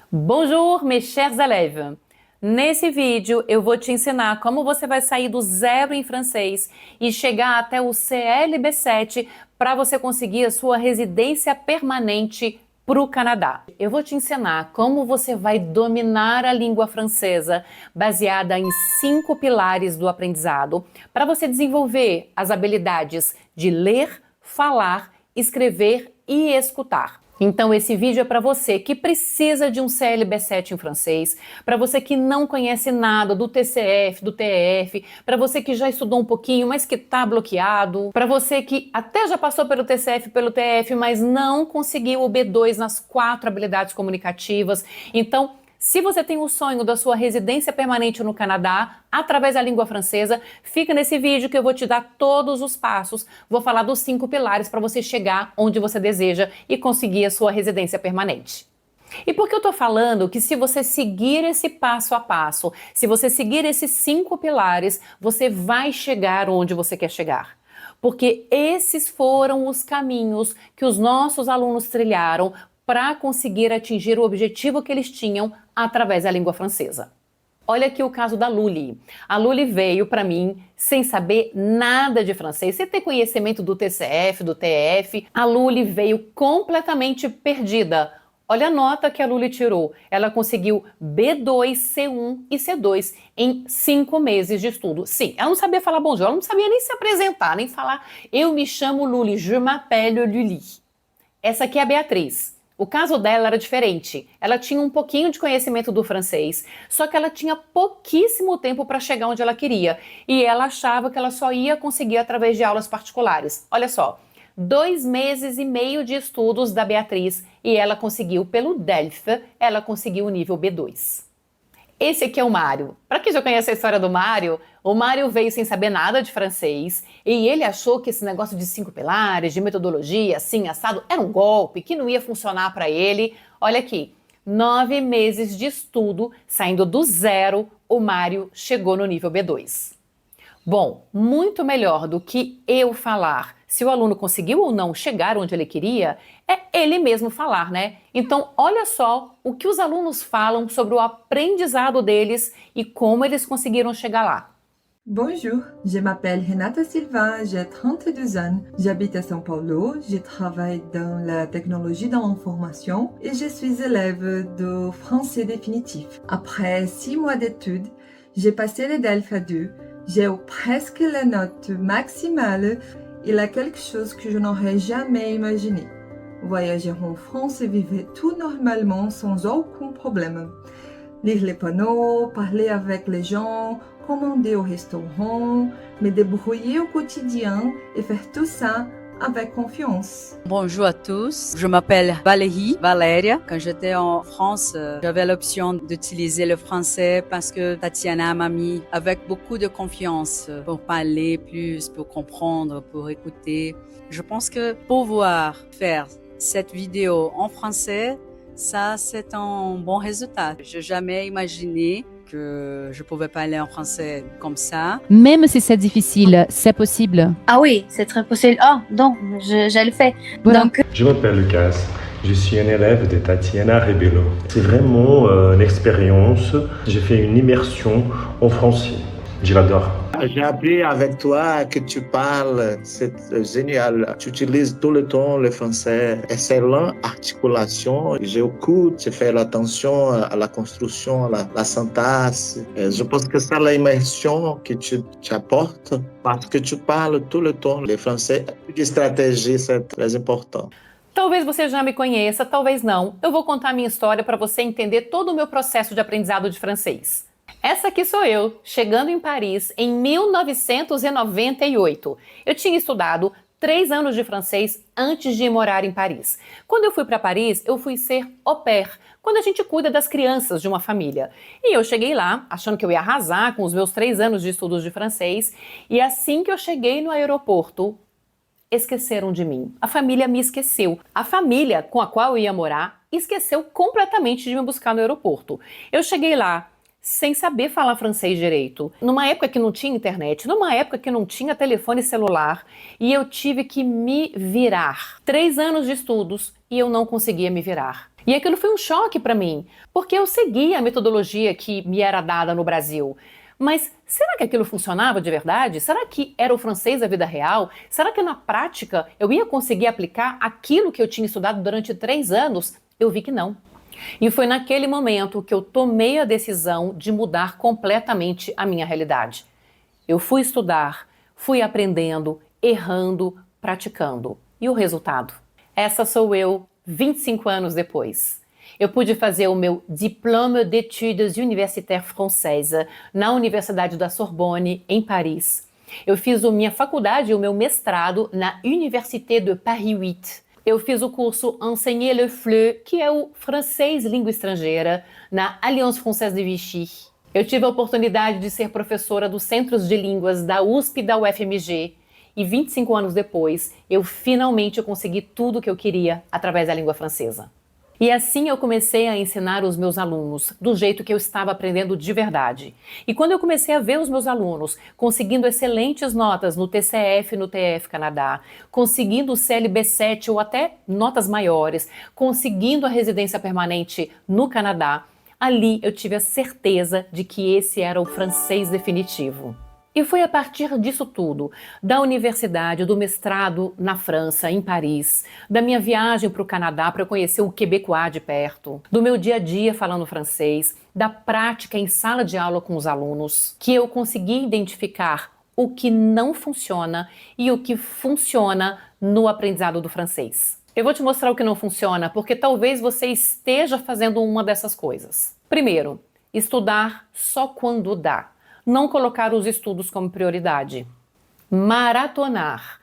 Bonjour, mes chers élèves! Nesse vídeo eu vou te ensinar como você vai sair do zero em francês e chegar até o CLB7 para você conseguir a sua residência permanente para o Canadá. Eu vou te ensinar como você vai dominar a língua francesa baseada em 5 pilares do aprendizado para você desenvolver as habilidades de ler, falar, escrever e escutar. Então esse vídeo é para você que precisa de um CLB7 em francês, para você que não conhece nada do TCF, do TEF, para você que já estudou um pouquinho, mas que está bloqueado, para você que até já passou pelo TCF, pelo TEF, mas não conseguiu o B2 nas 4 habilidades comunicativas. Então, se você tem o sonho da sua residência permanente no Canadá, através da língua francesa, fica nesse vídeo que eu vou te dar todos os passos. Vou falar dos 5 pilares para você chegar onde você deseja e conseguir a sua residência permanente. E por que eu tô falando que se você seguir esse passo a passo, se você seguir esses 5 pilares, você vai chegar onde você quer chegar? Porque esses foram os caminhos que os nossos alunos trilharam para conseguir atingir o objetivo que eles tinham através da língua francesa. Olha aqui o caso da Luli. A Luli veio para mim sem saber nada de francês, sem ter conhecimento do TCF, do TEF. A Luli veio completamente perdida. Olha a nota que a Luli tirou. Ela conseguiu B2, C1 e C2 em 5 meses de estudo. Sim, ela não sabia falar bonjour, ela não sabia nem se apresentar, nem falar eu me chamo Luli, je m'appelle Luli. Essa aqui é a Beatriz. O caso dela era diferente. Ela tinha um pouquinho de conhecimento do francês, só que ela tinha pouquíssimo tempo para chegar onde ela queria. E ela achava que ela só ia conseguir através de aulas particulares. Olha só, 2 meses e meio de estudos da Beatriz e ela conseguiu, pelo DELF, ela conseguiu o nível B2. Esse aqui é o Mário. Para quem já conhece a história do Mário, o Mário veio sem saber nada de francês e ele achou que esse negócio de 5 pilares, de metodologia, assim, assado, era um golpe, que não ia funcionar para ele. Olha aqui, 9 meses de estudo, saindo do zero, o Mário chegou no nível B2. Bom, muito melhor do que eu falar se o aluno conseguiu ou não chegar onde ele queria, é ele mesmo falar, né? Então, olha só o que os alunos falam sobre o aprendizado deles e como eles conseguiram chegar lá. Bonjour, je m'appelle Renata Silva, j'ai 32 ans, j'habite à São Paulo, je travaille dans la technologie de l'information et je suis élève de français définitif. Après 6 mois d'études, j'ai passé le DELF A2, j'ai eu presque la note maximale. Il y a quelque chose que je n'aurais jamais imaginé. Voyager en France et vivre tout normalement sans aucun problème. Lire les panneaux, parler avec les gens, commander au restaurant, me débrouiller au quotidien et faire tout ça avec confiance. Bonjour à tous, je m'appelle Valéria. Quand j'étais en France, j'avais l'option d'utiliser le français parce que Tatiana m'a mis avec beaucoup de confiance pour parler plus, pour comprendre, pour écouter. Je pense que pouvoir faire cette vidéo en français, ça c'est un bon résultat. Je n'ai jamais imaginé que je pouvais parler en français comme ça. Même si c'est difficile, c'est possible. Ah oui, c'est très possible. Oh, donc, je le fais. Voilà. Donc, Je m'appelle Lucas, je suis un élève de Tatiana Rebello. C'est vraiment une expérience. J'ai fait une immersion en français. Je l'adore. J'ai appris avec toi que tu parles, c'est génial. Tu utilises tout le temps le français. Excellente articulation. J'écoute, je fais attention à la construction, à la syntaxe. Je pense que c'est l'immersion que tu apportes parce que tu parles tout le temps le français. De stratégie, c'est très important. Talvez você já me conheça, talvez não. Eu vou contar a minha história para você entender todo o meu processo de aprendizado de francês. Essa aqui sou eu, chegando em Paris em 1998. Eu tinha estudado 3 anos de francês antes de ir morar em Paris. Quando eu fui para Paris, eu fui ser au pair, quando a gente cuida das crianças de uma família. E eu cheguei lá, achando que eu ia arrasar com os meus 3 anos de estudos de francês, e assim que eu cheguei no aeroporto, esqueceram de mim. A família me esqueceu. A família com a qual eu ia morar esqueceu completamente de me buscar no aeroporto. Eu cheguei lá sem saber falar francês direito, numa época que não tinha internet, numa época que não tinha telefone celular, e eu tive que me virar. 3 anos de estudos e eu não conseguia me virar. E aquilo foi um choque para mim, porque eu seguia a metodologia que me era dada no Brasil. Mas será que aquilo funcionava de verdade? Será que era o francês da vida real? Será que na prática eu ia conseguir aplicar aquilo que eu tinha estudado durante 3 anos? Eu vi que não. E foi naquele momento que eu tomei a decisão de mudar completamente a minha realidade. Eu fui estudar, fui aprendendo, errando, praticando. E o resultado? Essa sou eu, 25 anos depois. Eu pude fazer o meu Diplôme d'études universitaires françaises na Universidade da Sorbonne, em Paris. Eu fiz a minha faculdade e o meu mestrado na Université de Paris 8. Eu fiz o curso Enseigner le FLE, que é o francês língua estrangeira, na Alliance Française de Vichy. Eu tive a oportunidade de ser professora dos Centros de Línguas da USP e da UFMG. E 25 anos depois, eu finalmente consegui tudo o que eu queria através da língua francesa. E assim eu comecei a ensinar os meus alunos do jeito que eu estava aprendendo de verdade. E quando eu comecei a ver os meus alunos conseguindo excelentes notas no TCF e no TF Canadá, conseguindo o CLB7 ou até notas maiores, conseguindo a residência permanente no Canadá, ali eu tive a certeza de que esse era o francês definitivo. E foi a partir disso tudo, da universidade, do mestrado na França, em Paris, da minha viagem para o Canadá para conhecer o quebecois de perto, do meu dia a dia falando francês, da prática em sala de aula com os alunos, que eu consegui identificar o que não funciona e o que funciona no aprendizado do francês. Eu vou te mostrar o que não funciona, porque talvez você esteja fazendo uma dessas coisas. Primeiro, estudar só quando dá. Não colocar os estudos como prioridade. Maratonar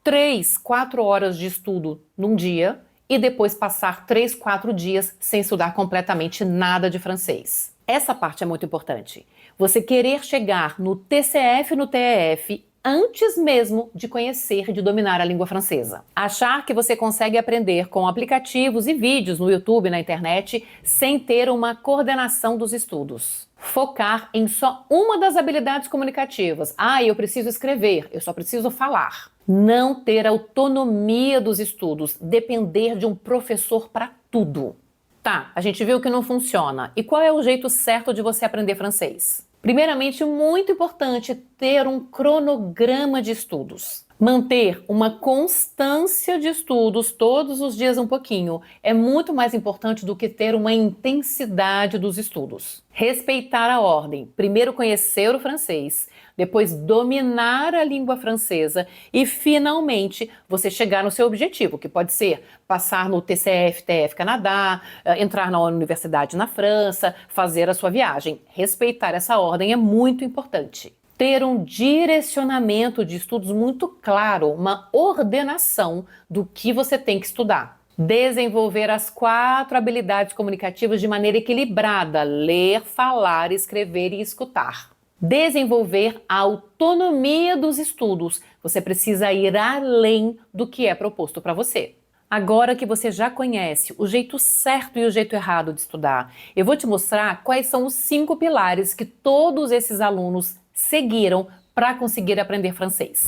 3, 4 horas de estudo num dia e depois passar 3, 4 dias sem estudar completamente nada de francês. Essa parte é muito importante. Você querer chegar no TCF e no TEF antes mesmo de conhecer e de dominar a língua francesa. Achar que você consegue aprender com aplicativos e vídeos no YouTube e na internet sem ter uma coordenação dos estudos. Focar em só uma das habilidades comunicativas. Eu preciso escrever, eu só preciso falar. Não ter autonomia dos estudos, depender de um professor para tudo. Tá, a gente viu que não funciona. E qual é o jeito certo de você aprender francês? Primeiramente, muito importante ter um cronograma de estudos. Manter uma constância de estudos todos os dias um pouquinho é muito mais importante do que ter uma intensidade dos estudos. Respeitar a ordem. Primeiro conhecer o francês, depois dominar a língua francesa e finalmente você chegar no seu objetivo, que pode ser passar no TCF, TF Canadá, entrar na universidade na França, fazer a sua viagem. Respeitar essa ordem é muito importante. Ter um direcionamento de estudos muito claro, uma ordenação do que você tem que estudar. Desenvolver as 4 habilidades comunicativas de maneira equilibrada: ler, falar, escrever e escutar. Desenvolver a autonomia dos estudos. Você precisa ir além do que é proposto para você. Agora que você já conhece o jeito certo e o jeito errado de estudar, eu vou te mostrar quais são os 5 pilares que todos esses alunos seguiram para conseguir aprender francês.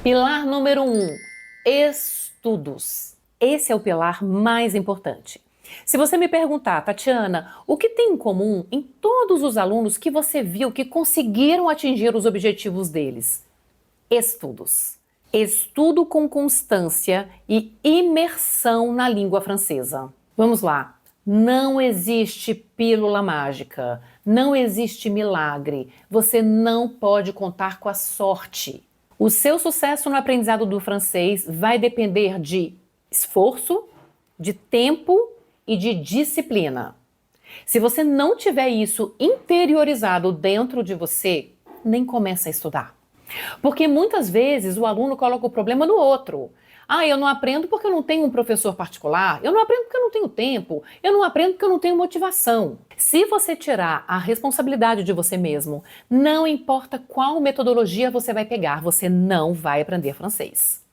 Pilar número 1, estudos. Esse é o pilar mais importante. Se você me perguntar, Tatiana, o que tem em comum em todos os alunos que você viu que conseguiram atingir os objetivos deles? Estudos. Estudo com constância e imersão na língua francesa. Vamos lá. Não existe pílula mágica, não existe milagre, você não pode contar com a sorte. O seu sucesso no aprendizado do francês vai depender de esforço, de tempo e de disciplina. Se você não tiver isso interiorizado dentro de você, nem começa a estudar. Porque muitas vezes o aluno coloca o problema no outro. Eu não aprendo porque eu não tenho um professor particular, eu não aprendo porque eu não tenho tempo, eu não aprendo porque eu não tenho motivação. Se você tirar a responsabilidade de você mesmo, não importa qual metodologia você vai pegar, você não vai aprender francês.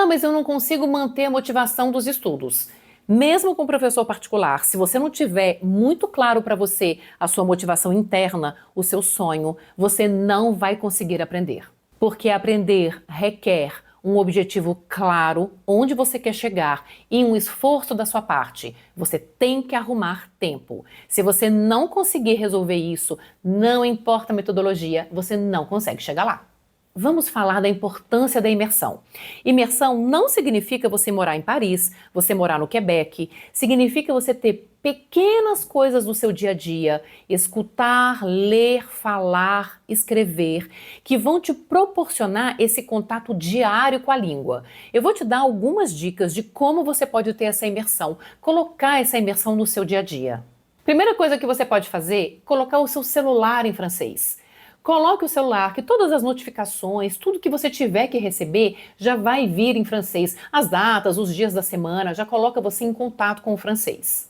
Mas eu não consigo manter a motivação dos estudos. Mesmo com professor particular, se você não tiver muito claro para você a sua motivação interna, o seu sonho, você não vai conseguir aprender. Porque aprender requer um objetivo claro, onde você quer chegar e um esforço da sua parte, você tem que arrumar tempo. Se você não conseguir resolver isso, não importa a metodologia, você não consegue chegar lá. Vamos falar da importância da imersão. Imersão não significa você morar em Paris, você morar no Quebec, significa você ter pequenas coisas do seu dia a dia, escutar, ler, falar, escrever, que vão te proporcionar esse contato diário com a língua. Eu vou te dar algumas dicas de como você pode ter essa imersão, colocar essa imersão no seu dia a dia. Primeira coisa que você pode fazer, colocar o seu celular em francês. Coloque o celular, que todas as notificações, tudo que você tiver que receber, já vai vir em francês. As datas, os dias da semana, já coloca você em contato com o francês.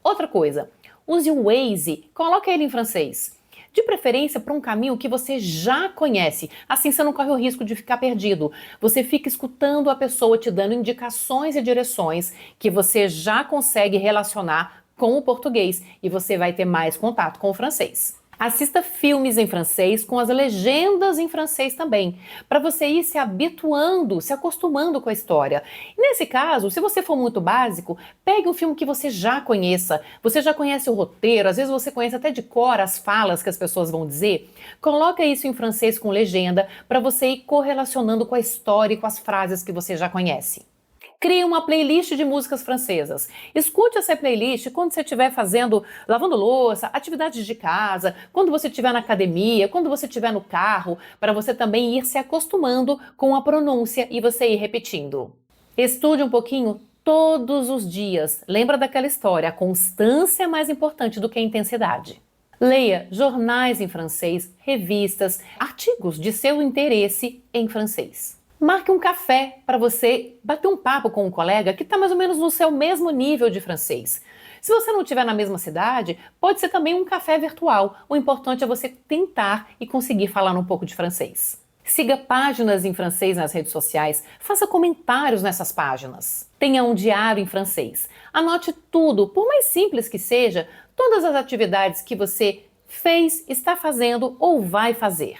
Outra coisa, use o Waze, coloque ele em francês. De preferência para um caminho que você já conhece, assim você não corre o risco de ficar perdido. Você fica escutando a pessoa te dando indicações e direções que você já consegue relacionar com o português e você vai ter mais contato com o francês. Assista filmes em francês com as legendas em francês também, para você ir se habituando, se acostumando com a história. E nesse caso, se você for muito básico, pegue um filme que você já conheça. Você já conhece o roteiro, às vezes você conhece até de cor as falas que as pessoas vão dizer. Coloca isso em francês com legenda para você ir correlacionando com a história e com as frases que você já conhece. Crie uma playlist de músicas francesas. Escute essa playlist quando você estiver lavando louça, atividades de casa, quando você estiver na academia, quando você estiver no carro, para você também ir se acostumando com a pronúncia e você ir repetindo. Estude um pouquinho todos os dias. Lembra daquela história, a constância é mais importante do que a intensidade. Leia jornais em francês, revistas, artigos de seu interesse em francês. Marque um café para você bater um papo com um colega que está mais ou menos no seu mesmo nível de francês. Se você não estiver na mesma cidade, pode ser também um café virtual. O importante é você tentar e conseguir falar um pouco de francês. Siga páginas em francês nas redes sociais, faça comentários nessas páginas. Tenha um diário em francês. Anote tudo, por mais simples que seja, todas as atividades que você fez, está fazendo ou vai fazer.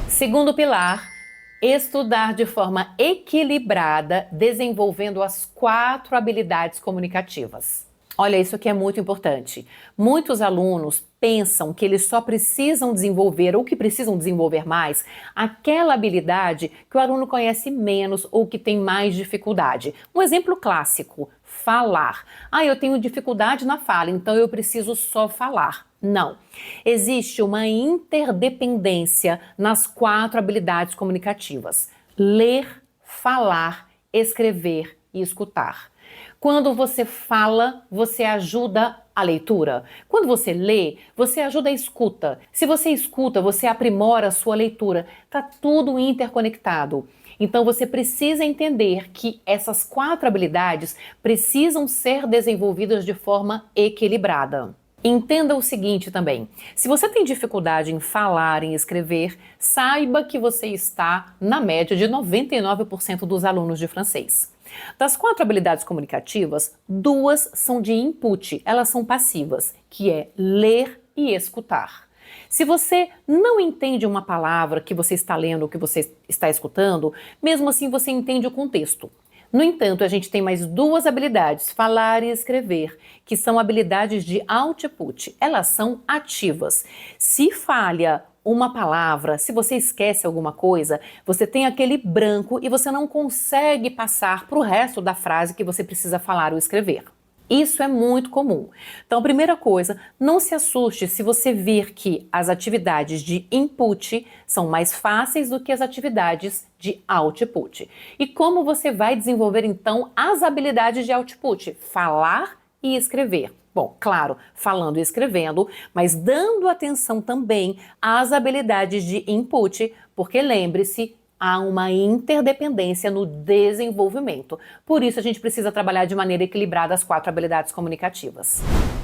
Segundo pilar, estudar de forma equilibrada, desenvolvendo as 4 habilidades comunicativas. Olha, isso aqui é muito importante. Muitos alunos pensam que eles só precisam desenvolver ou que precisam desenvolver mais aquela habilidade que o aluno conhece menos ou que tem mais dificuldade. Um exemplo clássico, falar. Eu tenho dificuldade na fala, então eu preciso só falar. Não. Existe uma interdependência nas 4 habilidades comunicativas: ler, falar, escrever e escutar. Quando você fala, você ajuda a leitura. Quando você lê, você ajuda a escuta. Se você escuta, você aprimora a sua leitura. Está tudo interconectado. Então você precisa entender que essas 4 habilidades precisam ser desenvolvidas de forma equilibrada. Entenda o seguinte também, se você tem dificuldade em falar, em escrever, saiba que você está na média de 99% dos alunos de francês. Das 4 habilidades comunicativas, 2 são de input, elas são passivas, que é ler e escutar. Se você não entende uma palavra que você está lendo ou que você está escutando, mesmo assim você entende o contexto. No entanto, a gente tem mais 2 habilidades, falar e escrever, que são habilidades de output. Elas são ativas. Se falha uma palavra, se você esquece alguma coisa, você tem aquele branco e você não consegue passar para o resto da frase que você precisa falar ou escrever. Isso é muito comum. Então, primeira coisa, não se assuste se você vir que as atividades de input são mais fáceis do que as atividades de output. E como você vai desenvolver, então, as habilidades de output? Falar e escrever. Bom, claro, falando e escrevendo, mas dando atenção também às habilidades de input, porque lembre-se, há uma interdependência no desenvolvimento. Por isso, a gente precisa trabalhar de maneira equilibrada as 4 habilidades comunicativas.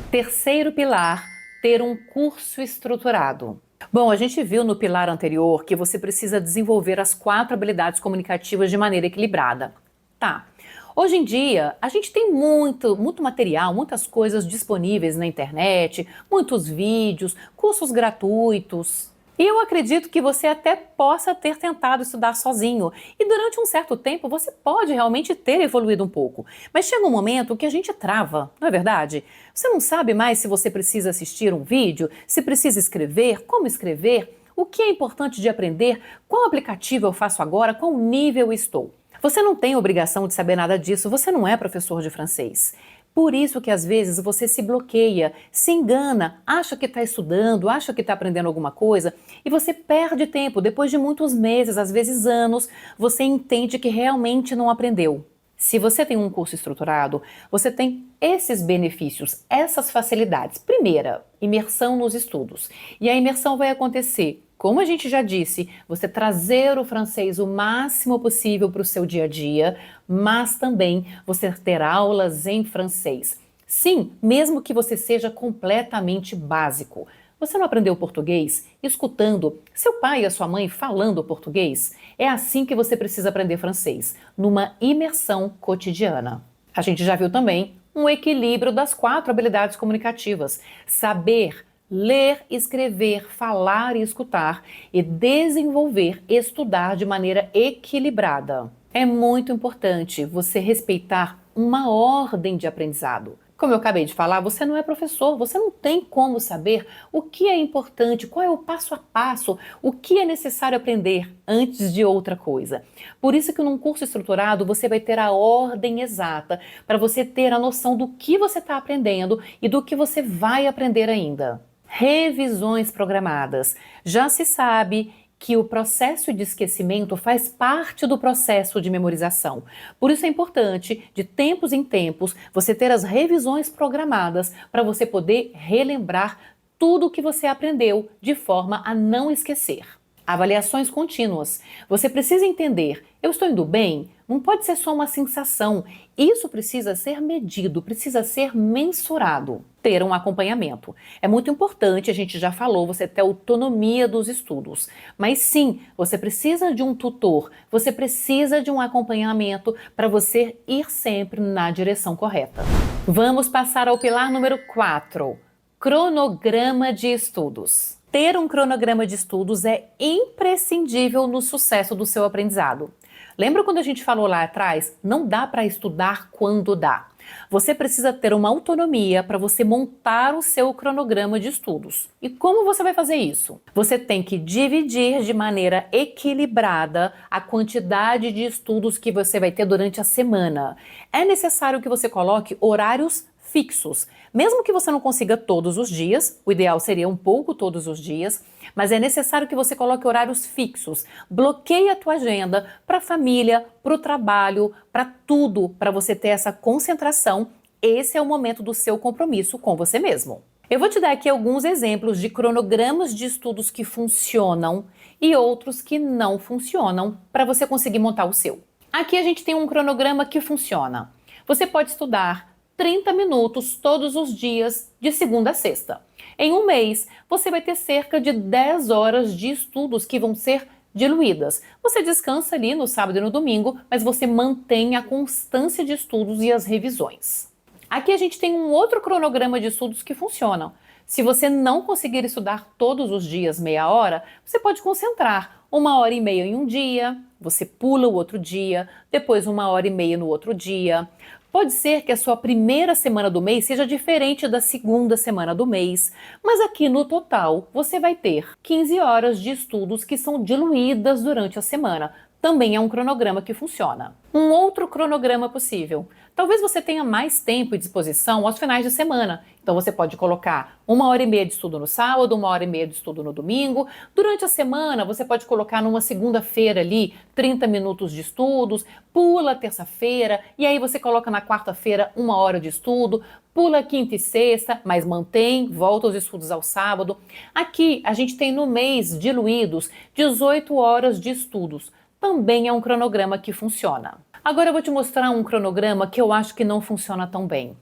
Terceiro pilar, ter um curso estruturado. Bom, a gente viu no pilar anterior que você precisa desenvolver as 4 habilidades comunicativas de maneira equilibrada. Tá. Hoje em dia, a gente tem muito material, muitas coisas disponíveis na internet, muitos vídeos, cursos gratuitos. E eu acredito que você até possa ter tentado estudar sozinho. E durante um certo tempo você pode realmente ter evoluído um pouco. Mas chega um momento que a gente trava, não é verdade? Você não sabe mais se você precisa assistir um vídeo, se precisa escrever, como escrever, o que é importante de aprender, qual aplicativo eu faço agora, qual nível estou. Você não tem obrigação de saber nada disso, você não é professor de francês. Por isso que às vezes você se bloqueia, se engana, acha que está estudando, acha que está aprendendo alguma coisa e você perde tempo. Depois de muitos meses, às vezes anos, você entende que realmente não aprendeu. Se você tem um curso estruturado, você tem esses benefícios, essas facilidades. Primeira, imersão nos estudos. E a imersão vai acontecer, como a gente já disse, você trazer o francês o máximo possível para o seu dia a dia, mas também você ter aulas em francês. Sim, mesmo que você seja completamente básico. Você não aprendeu português escutando seu pai e a sua mãe falando português? É assim que você precisa aprender francês, numa imersão cotidiana. A gente já viu também um equilíbrio das 4 habilidades comunicativas: saber, ler, escrever, falar e escutar, e desenvolver, estudar de maneira equilibrada. É muito importante você respeitar uma ordem de aprendizado. Como eu acabei de falar, você não é professor, você não tem como saber o que é importante, qual é o passo a passo, o que é necessário aprender antes de outra coisa. Por isso que num curso estruturado você vai ter a ordem exata para você ter a noção do que você está aprendendo e do que você vai aprender ainda. Revisões programadas. Já se sabe que o processo de esquecimento faz parte do processo de memorização. Por isso é importante, de tempos em tempos, você ter as revisões programadas para você poder relembrar tudo o que você aprendeu de forma a não esquecer. Avaliações contínuas. Você precisa entender, eu estou indo bem? Não pode ser só uma sensação. Isso precisa ser medido, precisa ser mensurado. Ter um acompanhamento. É muito importante, a gente já falou, você ter autonomia dos estudos. Mas sim, você precisa de um tutor, você precisa de um acompanhamento para você ir sempre na direção correta. Vamos passar ao pilar número 4, cronograma de estudos. Ter um cronograma de estudos é imprescindível no sucesso do seu aprendizado. Lembra quando a gente falou lá atrás? Não dá para estudar quando dá. Você precisa ter uma autonomia para você montar o seu cronograma de estudos. E como você vai fazer isso? Você tem que dividir de maneira equilibrada a quantidade de estudos que você vai ter durante a semana. É necessário que você coloque horários fixos. Mesmo que você não consiga todos os dias, o ideal seria um pouco todos os dias, mas é necessário que você coloque horários fixos. Bloqueie a tua agenda para a família, para o trabalho, para tudo, para você ter essa concentração. Esse é o momento do seu compromisso com você mesmo. Eu vou te dar aqui alguns exemplos de cronogramas de estudos que funcionam e outros que não funcionam para você conseguir montar o seu. Aqui a gente tem um cronograma que funciona. Você pode estudar 30 minutos todos os dias, de segunda a sexta. Em um mês, você vai ter cerca de 10 horas de estudos que vão ser diluídas. Você descansa ali no sábado e no domingo, mas você mantém a constância de estudos e as revisões. Aqui a gente tem um outro cronograma de estudos que funcionam. Se você não conseguir estudar todos os dias meia hora, você pode concentrar 1h30 em um dia, você pula o outro dia, depois 1h30 no outro dia. Pode ser que a sua primeira semana do mês seja diferente da segunda semana do mês, mas aqui no total você vai ter 15 horas de estudos que são diluídas durante a semana. Também é um cronograma que funciona. Um outro cronograma possível. Talvez você tenha mais tempo e disposição aos finais de semana. Então você pode colocar 1h30 de estudo no sábado, 1h30 de estudo no domingo. Durante a semana você pode colocar numa segunda-feira ali 30 minutos de estudos, pula a terça-feira e aí você coloca na quarta-feira 1 hora de estudo, pula quinta e sexta, mas mantém, volta os estudos ao sábado. Aqui a gente tem no mês diluídos 18 horas de estudos. Também é um cronograma que funciona. Agora eu vou te mostrar um cronograma que eu acho que não funciona tão bem.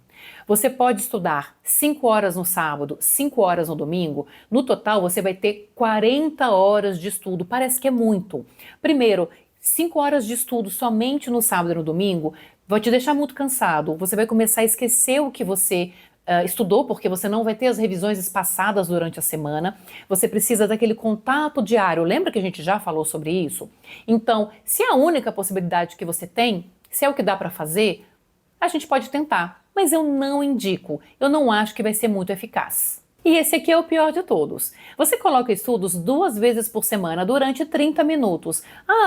Você pode estudar 5 horas no sábado, 5 horas no domingo. No total você vai ter 40 horas de estudo. Parece que é muito. Primeiro, 5 horas de estudo somente no sábado e no domingo vai te deixar muito cansado. Você vai começar a esquecer o que você estudou, porque você não vai ter as revisões espaçadas durante a semana. Você precisa daquele contato diário. Lembra que a gente já falou sobre isso? Então, se é a única possibilidade que você tem, se é o que dá para fazer, a gente pode tentar. Mas eu não indico. Eu não acho que vai ser muito eficaz. E esse aqui é o pior de todos. Você coloca estudos 2 vezes por semana durante 30 minutos.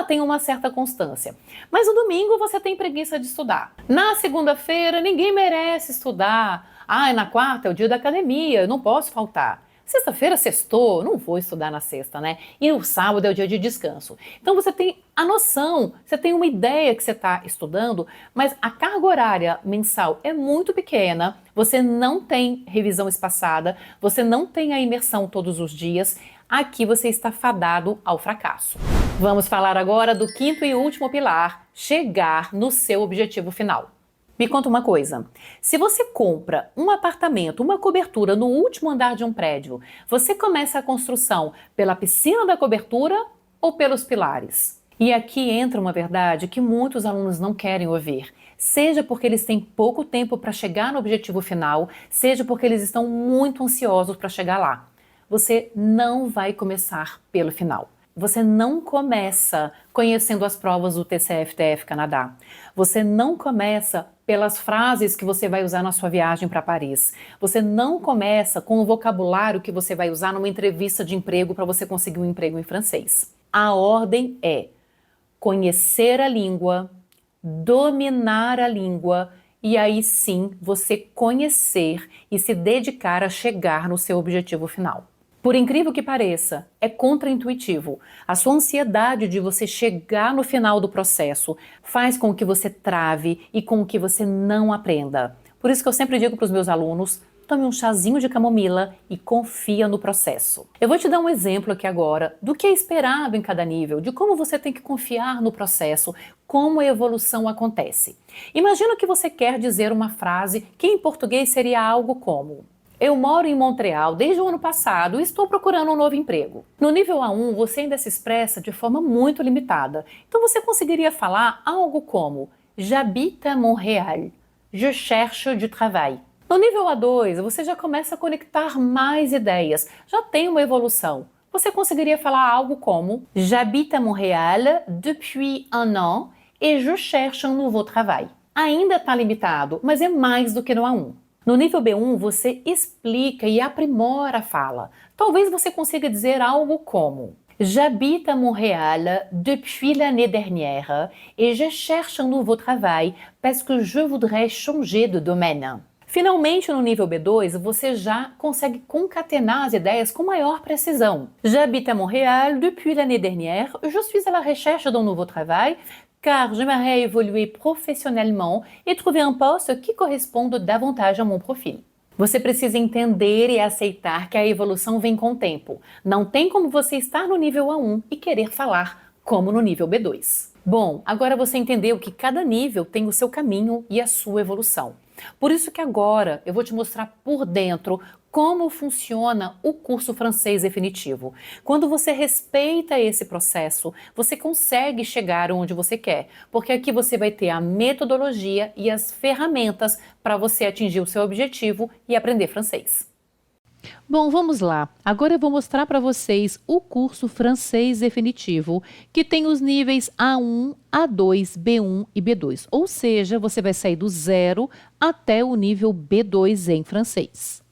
Tem uma certa constância. Mas no domingo você tem preguiça de estudar. Na segunda-feira ninguém merece estudar. Na quarta é o dia da academia, eu não posso faltar. Sexta-feira, sextou, não vou estudar na sexta, né? E o sábado é o dia de descanso. Então você tem a noção, você tem uma ideia que você está estudando, mas a carga horária mensal é muito pequena, você não tem revisão espaçada, você não tem a imersão todos os dias, aqui você está fadado ao fracasso. Vamos falar agora do 5º e último pilar, chegar no seu objetivo final. Me conta uma coisa, se você compra um apartamento, uma cobertura no último andar de um prédio, você começa a construção pela piscina da cobertura ou pelos pilares? E aqui entra uma verdade que muitos alunos não querem ouvir, seja porque eles têm pouco tempo para chegar no objetivo final, seja porque eles estão muito ansiosos para chegar lá. Você não vai começar pelo final. Você não começa conhecendo as provas do TCF-TF Canadá. Você não começa pelas frases que você vai usar na sua viagem para Paris. Você não começa com o vocabulário que você vai usar numa entrevista de emprego para você conseguir um emprego em francês. A ordem é conhecer a língua, dominar a língua e aí sim você conhecer e se dedicar a chegar no seu objetivo final. Por incrível que pareça, é contraintuitivo. A sua ansiedade de você chegar no final do processo faz com que você trave e com que você não aprenda. Por isso que eu sempre digo para os meus alunos, tome um chazinho de camomila e confia no processo. Eu vou te dar um exemplo aqui agora do que é esperado em cada nível, de como você tem que confiar no processo, como a evolução acontece. Imagina que você quer dizer uma frase que em português seria algo como: eu moro em Montreal desde o ano passado e estou procurando um novo emprego. No nível A1, você ainda se expressa de forma muito limitada. Então você conseguiria falar algo como: j'habite à Montréal, je cherche du travail. No nível A2, você já começa a conectar mais ideias, já tem uma evolução. Você conseguiria falar algo como: j'habite à Montréal depuis un an et je cherche un nouveau travail. Ainda está limitado, mas é mais do que no A1. No nível B1, você explica e aprimora a fala. Talvez você consiga dizer algo como: j'habite à Montréal depuis l'année dernière et je cherche un nouveau travail parce que je voudrais changer de domaine. Finalmente, no nível B2, você já consegue concatenar as ideias com maior precisão. J'habite à Montréal depuis l'année dernière, je suis à la recherche d'un nouveau travail car j'aimerais évoluer professionnellement et trouver un poste qui corresponde davantage a mon profil. Você precisa entender e aceitar que a evolução vem com o tempo. Não tem como você estar no nível A1 e querer falar como no nível B2. Bom, agora você entendeu que cada nível tem o seu caminho e a sua evolução. Por isso que agora eu vou te mostrar por dentro como funciona o curso francês definitivo. Quando você respeita esse processo, você consegue chegar onde você quer, porque aqui você vai ter a metodologia e as ferramentas para você atingir o seu objetivo e aprender francês. Bom, vamos lá. Agora eu vou mostrar para vocês o curso francês definitivo, que tem os níveis A1, A2, B1 e B2. Ou seja, você vai sair do 0 até o nível B2 em francês.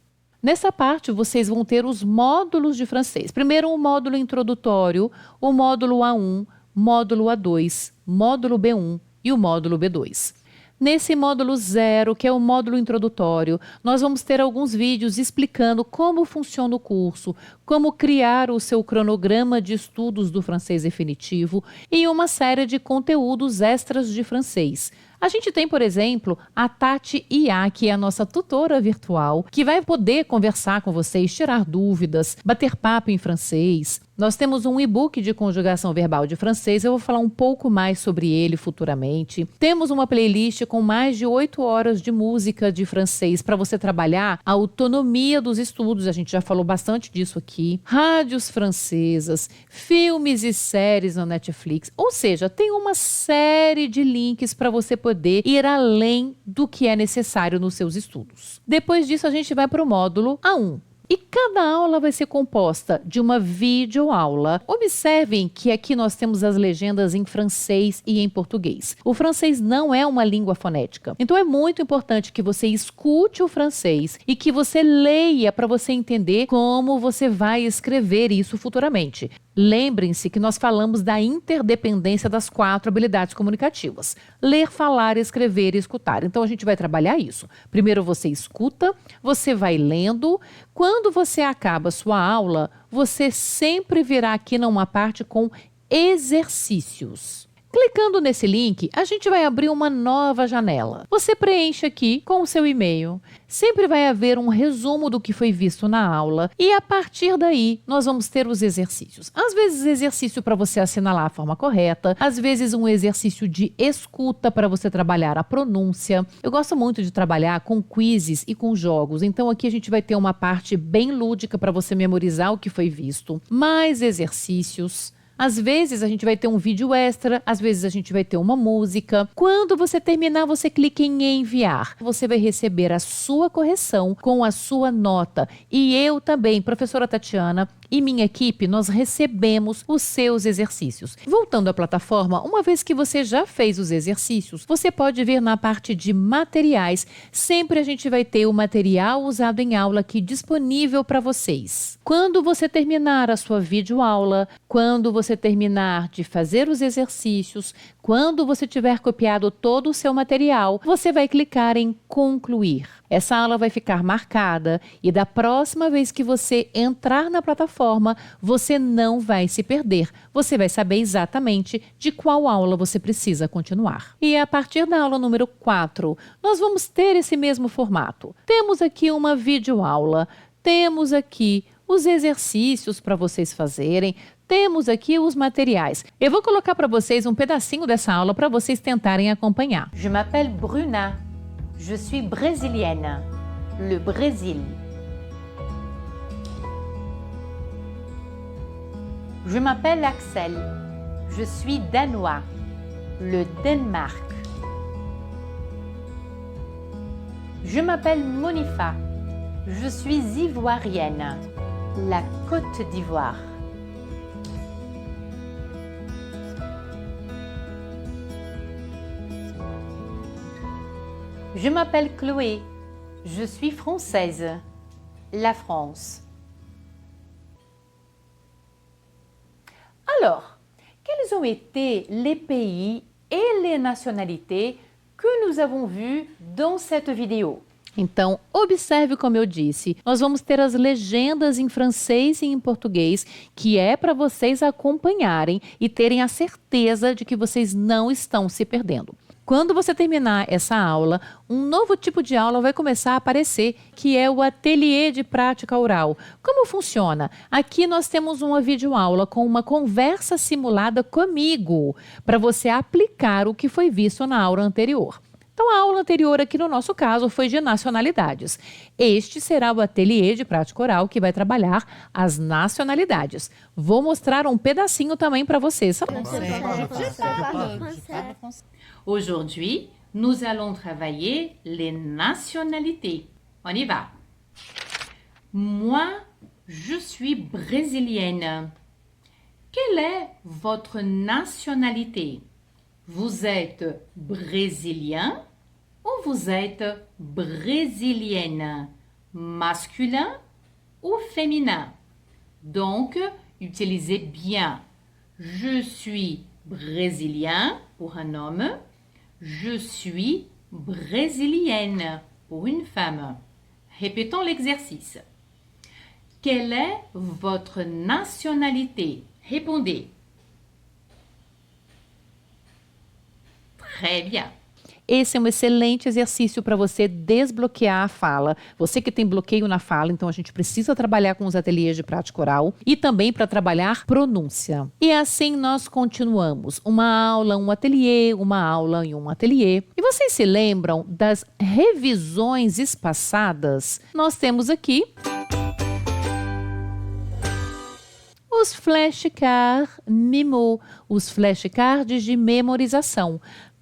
Nessa parte, vocês vão ter os módulos de francês. Primeiro, o módulo introdutório, o módulo A1, módulo A2, módulo B1 e o módulo B2. Nesse módulo 0, que é o módulo introdutório, nós vamos ter alguns vídeos explicando como funciona o curso, como criar o seu cronograma de estudos do francês definitivo e uma série de conteúdos extras de francês. A gente tem, por exemplo, a Tati IA, que é a nossa tutora virtual, que vai poder conversar com vocês, tirar dúvidas, bater papo em francês. Nós temos um e-book de conjugação verbal de francês, eu vou falar um pouco mais sobre ele futuramente. Temos uma playlist com mais de 8 horas de música de francês para você trabalhar a autonomia dos estudos, a gente já falou bastante disso aqui. Rádios francesas, filmes e séries na Netflix, ou seja, tem uma série de links para você poder ir além do que é necessário nos seus estudos. Depois disso, a gente vai para o módulo A1. E cada aula vai ser composta de uma videoaula. Observem que aqui nós temos as legendas em francês e em português. O francês não é uma língua fonética. Então é muito importante que você escute o francês e que você leia para você entender como você vai escrever isso futuramente. Lembrem-se que nós falamos da interdependência das 4 habilidades comunicativas. Ler, falar, escrever e escutar. Então a gente vai trabalhar isso. Primeiro você escuta, você vai lendo. Quando você acaba a sua aula, você sempre virá aqui numa parte com exercícios. Clicando nesse link, a gente vai abrir uma nova janela. Você preenche aqui com o seu e-mail. Sempre vai haver um resumo do que foi visto na aula e a partir daí nós vamos ter os exercícios. Às vezes exercício para você assinalar a forma correta, às vezes um exercício de escuta para você trabalhar a pronúncia. Eu gosto muito de trabalhar com quizzes e com jogos, então aqui a gente vai ter uma parte bem lúdica para você memorizar o que foi visto, mais exercícios. Às vezes a gente vai ter um vídeo extra, às vezes a gente vai ter uma música. Quando você terminar, você clica em enviar. Você vai receber a sua correção com a sua nota. E eu também, professora Tatiana, e minha equipe, nós recebemos os seus exercícios. Voltando à plataforma, uma vez que você já fez os exercícios, você pode ver na parte de materiais. Sempre a gente vai ter o material usado em aula aqui disponível para vocês. Quando você terminar a sua videoaula, quando você terminar de fazer os exercícios, quando você tiver copiado todo o seu material, você vai clicar em concluir. Essa aula vai ficar marcada e da próxima vez que você entrar na plataforma, você não vai se perder. Você vai saber exatamente de qual aula você precisa continuar. E a partir da aula número 4, nós vamos ter esse mesmo formato. Temos aqui uma videoaula, temos aqui os exercícios para vocês fazerem, temos aqui os materiais. Eu vou colocar para vocês um pedacinho dessa aula para vocês tentarem acompanhar. Je m'appelle Bruna. Je suis brésilienne. Le Brésil. Je m'appelle Axel. Je suis danois. Le Danemark. Je m'appelle Monifa. Je suis ivoirienne. La Côte d'Ivoire. Je m'appelle Chloé. Je suis française. La France. Alors, quels ont été les pays et les nationalités que nous avons vus dans cette vidéo? Então, observe como eu disse, nós vamos ter as legendas em francês e em português, que é para vocês acompanharem e terem a certeza de que vocês não estão se perdendo. Quando você terminar essa aula, um novo tipo de aula vai começar a aparecer, que é o ateliê de prática oral. Como funciona? Aqui nós temos uma videoaula com uma conversa simulada comigo, para você aplicar o que foi visto na aula anterior. Então, a aula anterior aqui no nosso caso foi de nacionalidades. Este será o ateliê de prática oral que vai trabalhar as nacionalidades. Vou mostrar um pedacinho também para vocês. Aujourd'hui, nous allons travailler les nationalités. On y va. Moi, je suis brésilienne. Quelle est votre nationalité? Vous êtes brésilien ou vous êtes brésilienne? Masculin ou féminin? Donc, utilisez bien. Je suis brésilien pour un homme. Je suis brésilienne pour une femme. Répétons l'exercice. Quelle est votre nationalité? Répondez. Très bien. esse é um excelente exercício para você desbloquear a fala. Você que tem bloqueio na fala, então a gente precisa trabalhar com os ateliês de prática oral e também para trabalhar pronúncia. E assim nós continuamos. Uma aula, um ateliê, uma aula e um ateliê. E vocês se lembram das revisões espaçadas? Nós temos aqui os flashcards Mimo, os flashcards de memorização.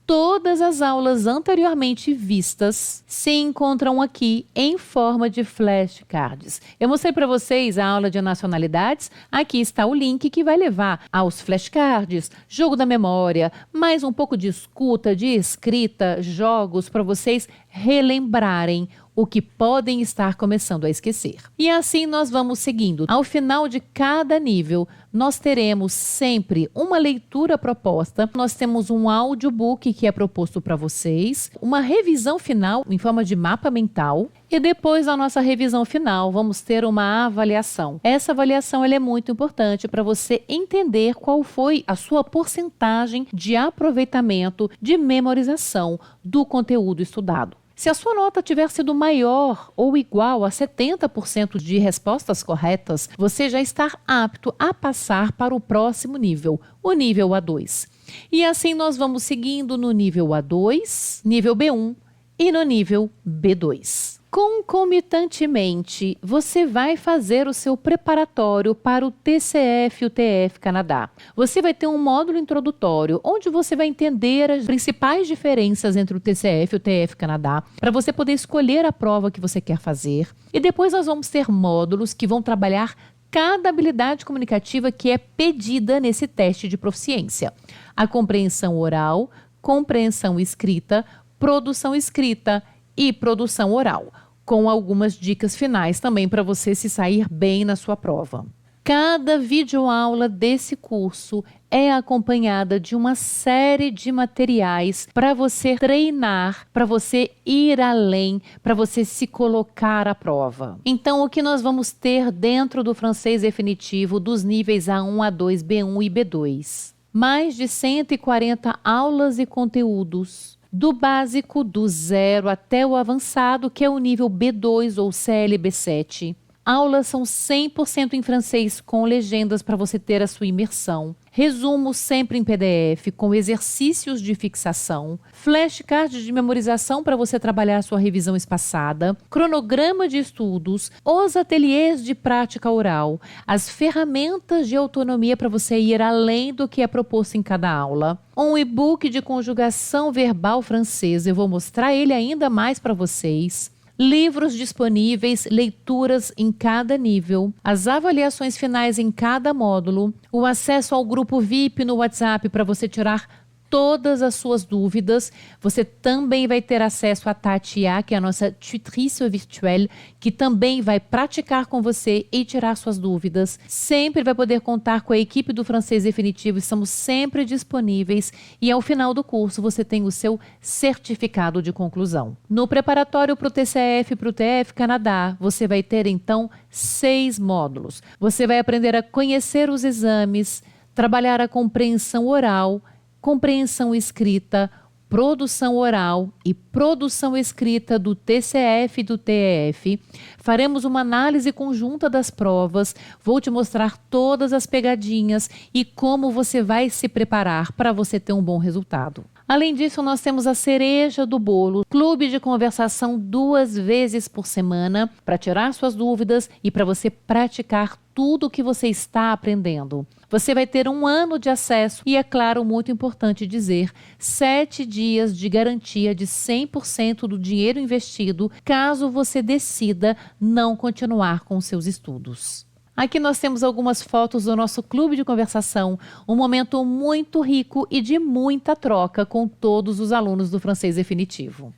Todas as aulas anteriormente vistas se encontram aqui em forma de flashcards. Eu mostrei para vocês a aula de nacionalidades. Aqui está o link que vai levar aos flashcards, jogo da memória, mais um pouco de escuta, de escrita, jogos para vocês relembrarem o que podem estar começando a esquecer. E assim nós vamos seguindo. Ao final de cada nível, nós teremos sempre uma leitura proposta, nós temos um audiobook que é proposto para vocês, uma revisão final em forma de mapa mental e depois da nossa revisão final vamos ter uma avaliação. Essa avaliação ela é muito importante para você entender qual foi a sua porcentagem de aproveitamento, de memorização do conteúdo estudado. Se a sua nota tiver sido maior ou igual a 70% de respostas corretas, você já está apto a passar para o próximo nível, o nível A2. E assim nós vamos seguindo no nível A2, nível B1 e no nível B2. Concomitantemente, você vai fazer o seu preparatório para o TCF e o TF Canadá. Você vai ter um módulo introdutório, onde você vai entender as principais diferenças entre o TCF e o TF Canadá, para você poder escolher a prova que você quer fazer. E depois nós vamos ter módulos que vão trabalhar cada habilidade comunicativa que é pedida nesse teste de proficiência. A compreensão oral, compreensão escrita, produção escrita e produção oral, com algumas dicas finais também para você se sair bem na sua prova. Cada videoaula desse curso é acompanhada de uma série de materiais para você treinar, para você ir além, para você se colocar à prova. Então, o que nós vamos ter dentro do francês definitivo dos níveis A1, A2, B1 e B2? Mais de 140 aulas e conteúdos, do básico, do 0 até o avançado, que é o nível B2 ou CLB7. Aulas são 100% em francês, com legendas para você ter a sua imersão. Resumo sempre em PDF, com exercícios de fixação. Flashcards de memorização para você trabalhar a sua revisão espaçada. Cronograma de estudos. Os ateliês de prática oral. As ferramentas de autonomia para você ir além do que é proposto em cada aula. Um e-book de conjugação verbal francesa. Eu vou mostrar ele ainda mais para vocês. Livros disponíveis, leituras em cada nível, as avaliações finais em cada módulo, o acesso ao grupo VIP no WhatsApp para você tirar todas as suas dúvidas. Você também vai ter acesso a Tatia, que é a nossa tutrice virtuelle, que também vai praticar com você e tirar suas dúvidas. Sempre vai poder contar com a equipe do Francês Definitivo, estamos sempre disponíveis e ao final do curso você tem o seu certificado de conclusão. No preparatório para o TCF e para o TF Canadá, você vai ter então 6 módulos. Você vai aprender a conhecer os exames, trabalhar a compreensão oral, compreensão escrita, produção oral e produção escrita do TCF e do TEF. Faremos uma análise conjunta das provas, vou te mostrar todas as pegadinhas e como você vai se preparar para você ter um bom resultado. Além disso, nós temos a cereja do bolo, clube de conversação 2 vezes por semana, para tirar suas dúvidas e para você praticar tudo o que você está aprendendo. Você vai ter 1 ano de acesso e, é claro, muito importante dizer, 7 dias de garantia de 100% do dinheiro investido, caso você decida não continuar com seus estudos. Aqui nós temos algumas fotos do nosso clube de conversação, um momento muito rico e de muita troca com todos os alunos do Francês Definitivo.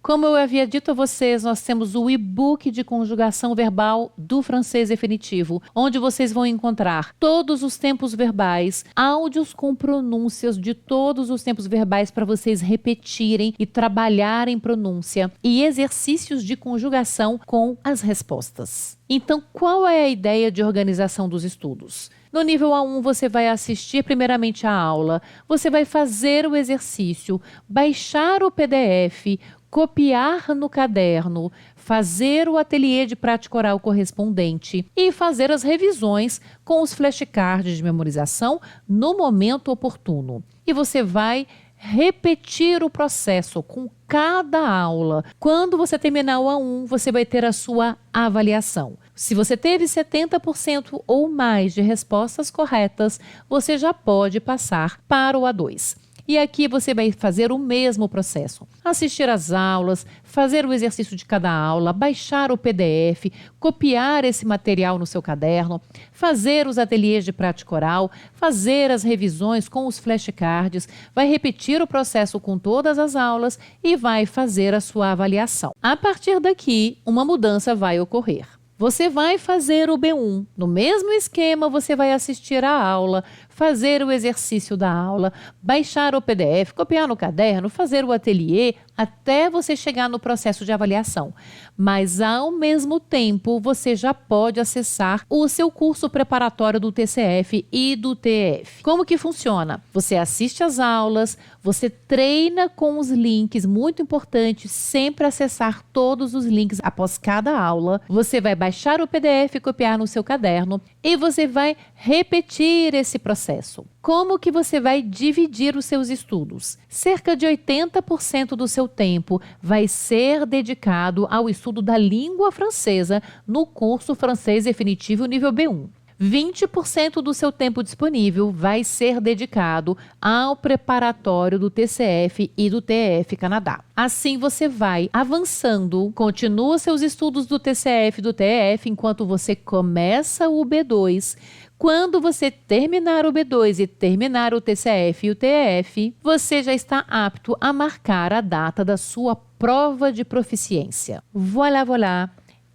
Como eu havia dito a vocês, nós temos o e-book de conjugação verbal do Francês Definitivo, onde vocês vão encontrar todos os tempos verbais, áudios com pronúncias de todos os tempos verbais para vocês repetirem e trabalharem pronúncia e exercícios de conjugação com as respostas. Então, qual é a ideia de organização dos estudos? No nível A1, você vai assistir primeiramente a aula, você vai fazer o exercício, baixar o PDF, copiar no caderno, fazer o ateliê de prática oral correspondente e fazer as revisões com os flashcards de memorização no momento oportuno. E você vai repetir o processo com cada aula. Quando você terminar o A1, você vai ter a sua avaliação. Se você teve 70% ou mais de respostas corretas, você já pode passar para o A2. E aqui você vai fazer o mesmo processo. Assistir às aulas, fazer o exercício de cada aula, baixar o PDF, copiar esse material no seu caderno, fazer os ateliês de prática oral, fazer as revisões com os flashcards, vai repetir o processo com todas as aulas e vai fazer a sua avaliação. A partir daqui, uma mudança vai ocorrer. Você vai fazer o B1. No mesmo esquema, você vai assistir a aula, fazer o exercício da aula, baixar o PDF, copiar no caderno, fazer o ateliê, até você chegar no processo de avaliação. Mas, ao mesmo tempo, você já pode acessar o seu curso preparatório do TCF e do TEF. Como que funciona? Você assiste às aulas, você treina com os links, muito importante, sempre acessar todos os links após cada aula. Você vai baixar o PDF e copiar no seu caderno e você vai repetir esse processo. Como que você vai dividir os seus estudos? Cerca de 80% do seu tempo vai ser dedicado ao estudo da língua francesa no curso Francês Definitivo nível B1. 20% do seu tempo disponível vai ser dedicado ao preparatório do TCF e do TEF Canadá. Assim você vai avançando, continua seus estudos do TCF e do TEF enquanto você começa o B2. Quando você terminar o B2 e terminar o TCF e o TEF, você já está apto a marcar a data da sua prova de proficiência. Voilà, voilà!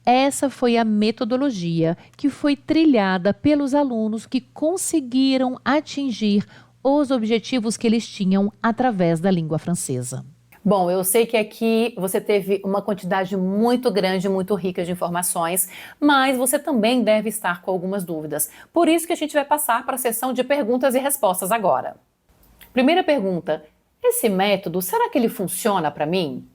Essa foi a metodologia que foi trilhada pelos alunos que conseguiram atingir os objetivos que eles tinham através da língua francesa. Bom, eu sei que aqui você teve uma quantidade muito grande, muito rica de informações, mas você também deve estar com algumas dúvidas. Por isso que a gente vai passar para a sessão de perguntas e respostas agora. Primeira pergunta: esse método, será que ele funciona para mim?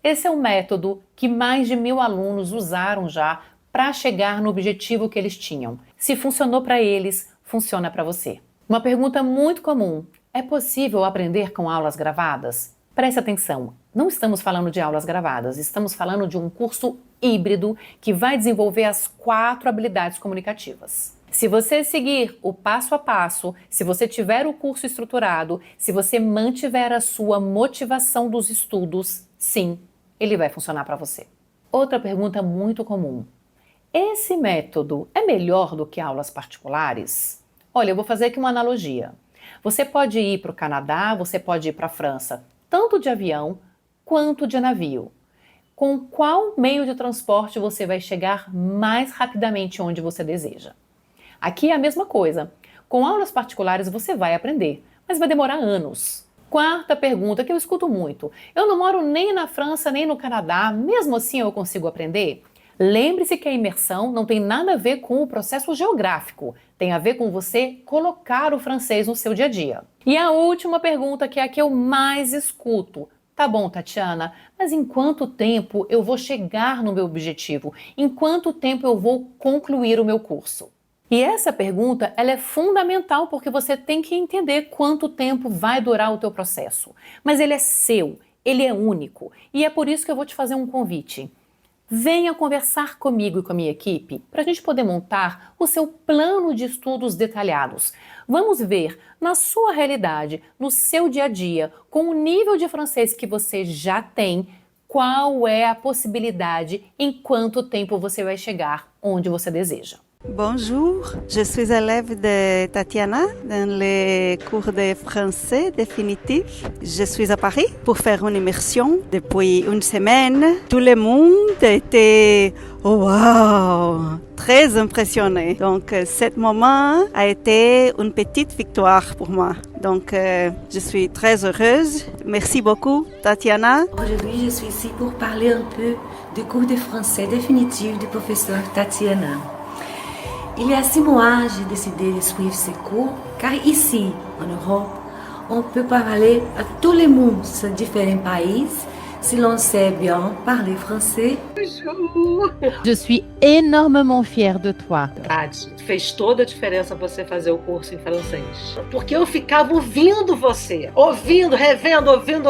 Esse é um método que mais de 1000 alunos usaram já para chegar no objetivo que eles tinham. Se funcionou para eles, funciona para você. Uma pergunta muito comum: é possível aprender com aulas gravadas? Preste atenção, não estamos falando de aulas gravadas, estamos falando de um curso híbrido que vai desenvolver as 4 habilidades comunicativas. Se você seguir o passo a passo, se você tiver o curso estruturado, se você mantiver a sua motivação dos estudos, sim, ele vai funcionar para você. Outra pergunta muito comum: esse método é melhor do que aulas particulares? Olha, eu vou fazer aqui uma analogia. Você pode ir para o Canadá, você pode ir para a França, tanto de avião quanto de navio. Com qual meio de transporte você vai chegar mais rapidamente onde você deseja? Aqui é a mesma coisa. Com aulas particulares você vai aprender, mas vai demorar anos. Quarta pergunta que eu escuto muito: eu não moro nem na França nem no Canadá, mesmo assim eu consigo aprender? Lembre-se que a imersão não tem nada a ver com o processo geográfico, tem a ver com você colocar o francês no seu dia a dia. E a última pergunta, que é a que eu mais escuto: tá bom, Tatiana, mas em quanto tempo eu vou chegar no meu objetivo? Em quanto tempo eu vou concluir o meu curso? E essa pergunta, ela é fundamental porque você tem que entender quanto tempo vai durar o teu processo. Mas ele é seu, ele é único, e é por isso que eu vou te fazer um convite. Venha conversar comigo e com a minha equipe para a gente poder montar o seu plano de estudos detalhados. Vamos ver, na sua realidade, no seu dia a dia, com o nível de francês que você já tem, qual é a possibilidade, em quanto tempo você vai chegar onde você deseja. Bonjour, je suis élève de Tatiana dans les cours de français définitif. Je suis à Paris pour faire une immersion depuis une semaine. Tout le monde était wow, très impressionné. Donc, ce moment a été une petite victoire pour moi. Donc, je suis très heureuse. Merci beaucoup, Tatiana. Aujourd'hui, je suis ici pour parler un peu du cours de français définitif du professeur Tatiana. Il y a 6 mois, j'ai décidé de suivre ces cours car ici, en Europe, on peut parler à tous les mondes de différents pays si l'on sait bien parler français. Je suis énormément fière de toi. Tati, fez toda a diferença você fazer o curso em francês. Porque eu ficava ouvindo você, ouvindo, revendo, ouvindo.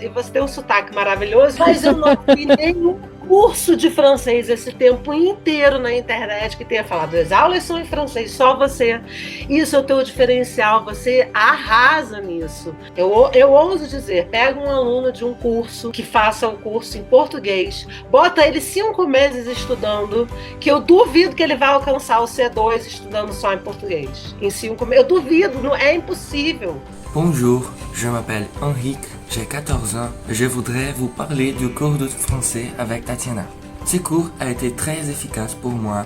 E você tem um sotaque maravilhoso, mas eu não vi nenhum curso de francês esse tempo inteiro na internet que tenha falado as aulas são em francês, só você. Isso é o teu diferencial, você arrasa nisso. Eu ouso dizer, pega um aluno de um curso que faça um curso em português, bota ele 5 meses estudando, que eu duvido que ele vai alcançar o C2 estudando só em português. Em 5 meses, eu duvido, não é impossível. Bonjour, je m'appelle Henrique, j'ai 14 ans et je voudrais vous parler du cours de français avec Tatiana. Ce cours a été très efficace pour moi.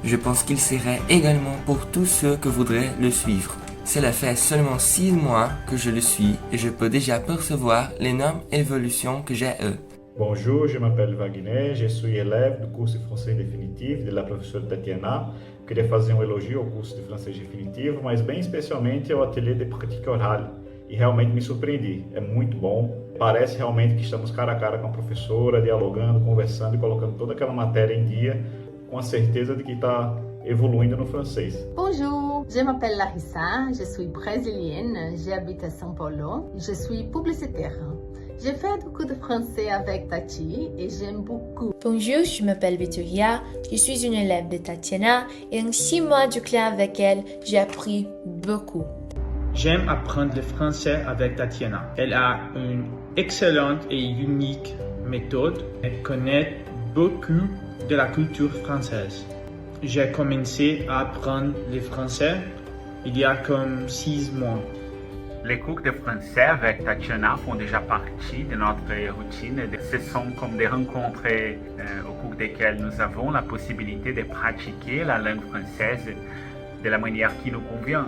Je pense qu'il serait également pour tous ceux qui voudraient le suivre. Cela fait seulement 6 mois que je le suis et je peux déjà percevoir l'énorme évolution que j'ai eue. Bonjour, je m'appelle Wagner, je suis élève do curso de francês definitivo de la professora Tatiana. Queria fazer um elogio ao curso de francês definitivo, mas bem especialmente ao ateliê de pratique orale. E realmente me surpreendi, é muito bom. Parece realmente que estamos cara a cara com a professora, dialogando, conversando e colocando toda aquela matéria em dia, com a certeza de que está evoluindo no francês. Bonjour, je m'appelle Larissa, je suis brésilienne, j'habite à São Paulo, je suis publicitaire. J'ai fait du cours de français avec Tati et j'aime beaucoup. Bonjour, je m'appelle Victoria, je suis une élève de Tatiana et en 6 mois de classe avec elle, j'ai appris beaucoup. J'aime apprendre le français avec Tatiana. Elle a une excellente et unique méthode. Elle connaît beaucoup de la culture française. J'ai commencé à apprendre le français il y a comme 6 mois. Les cours de français avec Tatiana font déjà partie de notre routine. Ce sont comme des rencontres au cours desquelles nous avons la possibilité de pratiquer la langue française de la manière qui nous convient,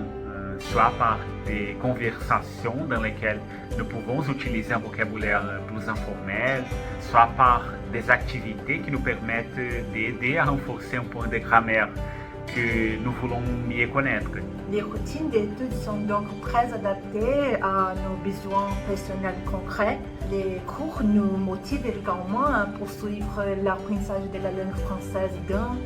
soit par des conversations dans lesquelles nous pouvons utiliser un vocabulaire plus informel, soit par des activités qui nous permettent d'aider à renforcer un point de grammaire que nous voulons mieux connaître. Les routines d'études sont donc très adaptées à nos besoins personnels concrets. Les cours nous motivent également à poursuivre l'apprentissage de la langue française dans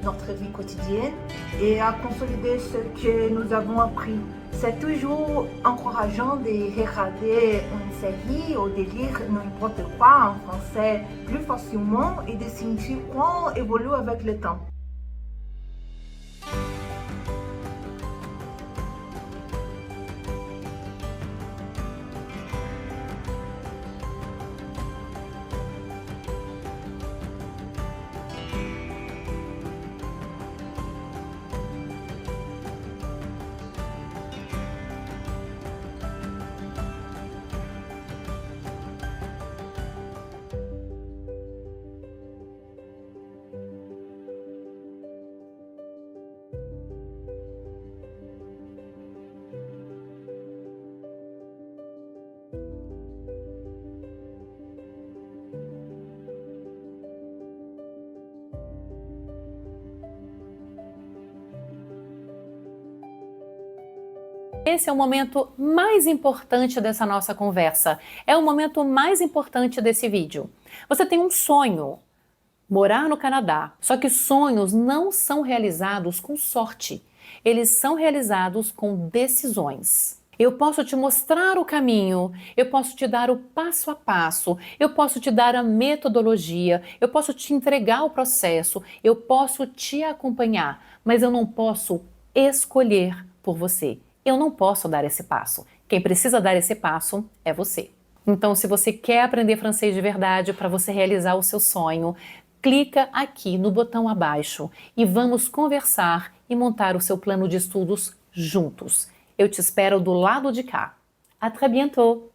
notre vie quotidienne et à consolider ce que nous avons appris. C'est toujours encourageant de regarder une série ou de lire n'importe quoi en français plus facilement et de sentir qu'on évolue avec le temps. Esse é o momento mais importante dessa nossa conversa. É o momento mais importante desse vídeo. Você tem um sonho, morar no Canadá. Só que sonhos não são realizados com sorte. Eles são realizados com decisões. Eu posso te mostrar o caminho, eu posso te dar o passo a passo, eu posso te dar a metodologia, eu posso te entregar o processo, eu posso te acompanhar, mas eu não posso escolher por você. Eu não posso dar esse passo. Quem precisa dar esse passo é você. Então, se você quer aprender francês de verdade para você realizar o seu sonho, clica aqui no botão abaixo e vamos conversar e montar o seu plano de estudos juntos. Eu te espero do lado de cá. À très bientôt!